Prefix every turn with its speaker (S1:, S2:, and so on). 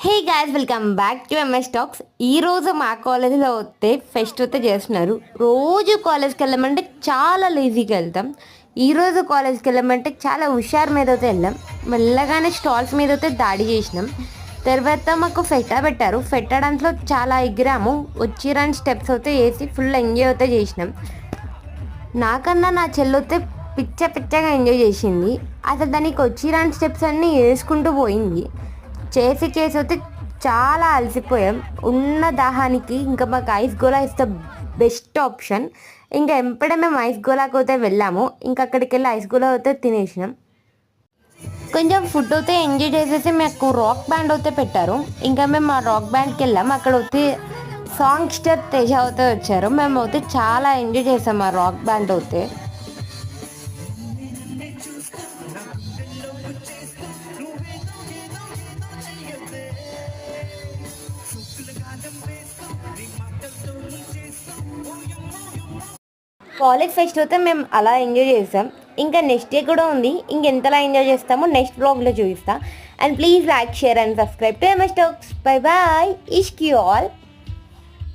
S1: Hey guys, welcome back to MS talks. ఈరోజు మా కాలేజీలో వస్తే ఫెస్ట్ అయితే చేస్తున్నారు. రోజు కాలేజ్కి వెళ్ళమంటే చాలా లేజీగా వెళ్తాం. ఈరోజు కాలేజ్కి వెళ్ళమంటే చాలా హుషారు మీద అయితే వెళ్ళాం. మెల్లగానే స్టాల్స్ మీద అయితే దాడి చేసినాం. తర్వాత మాకు ఫెట్టా పెట్టారు. ఫెట్టా డాన్స్లో చాలా ఎగిరాము. వచ్చిరాని స్టెప్స్ అయితే వేసి ఫుల్ ఎంజాయ్ అయితే చేసినాం. నాకన్నా నా చెల్లొతే పిచ్చగా ఎంజాయ్ చేసింది. అసలు దానికి వచ్చిరాని స్టెప్స్ అన్నీ వేసుకుంటూ పోయింది. చేసి అయితే చాలా అలసిపోయాం. ఉన్న దాహానికి ఇంకా మాకు ఐస్ గోలా ఇస్తే బెస్ట్ ఆప్షన్. ఇంకా ఎప్పుడే మేము ఐస్ గోలాకి అయితే వెళ్ళాము. ఇంకా అక్కడికి వెళ్ళి ఐస్ గోలా అయితే తినేసినాం. కొంచెం ఫుడ్ అయితే ఎంజాయ్ చేసేసి మాకు రాక్ బ్యాండ్ అయితే పెట్టారు. ఇంకా మేము ఆ రాక్ బ్యాండ్కి వెళ్ళాం. అక్కడ అయితే సాంగ్ స్టార్ తేజ అయితే వచ్చారు. మేము అయితే చాలా ఎంజాయ్ చేసాం ఆ రాక్ బ్యాండ్ అయితే. కాలేజ్ ఫెస్ట్ అయితే మేము అలా ఎంజాయ్ చేసాం. ఇంకా నెక్స్ట్ డే కూడా ఉంది. ఇంకెంతలా ఎంజాయ్ చేస్తామో నెక్స్ట్ బ్లాగ్లో చూపిస్తా. And please like, share and subscribe to MS talks. Bye bye. ఇష్క్ యూ ఆల్.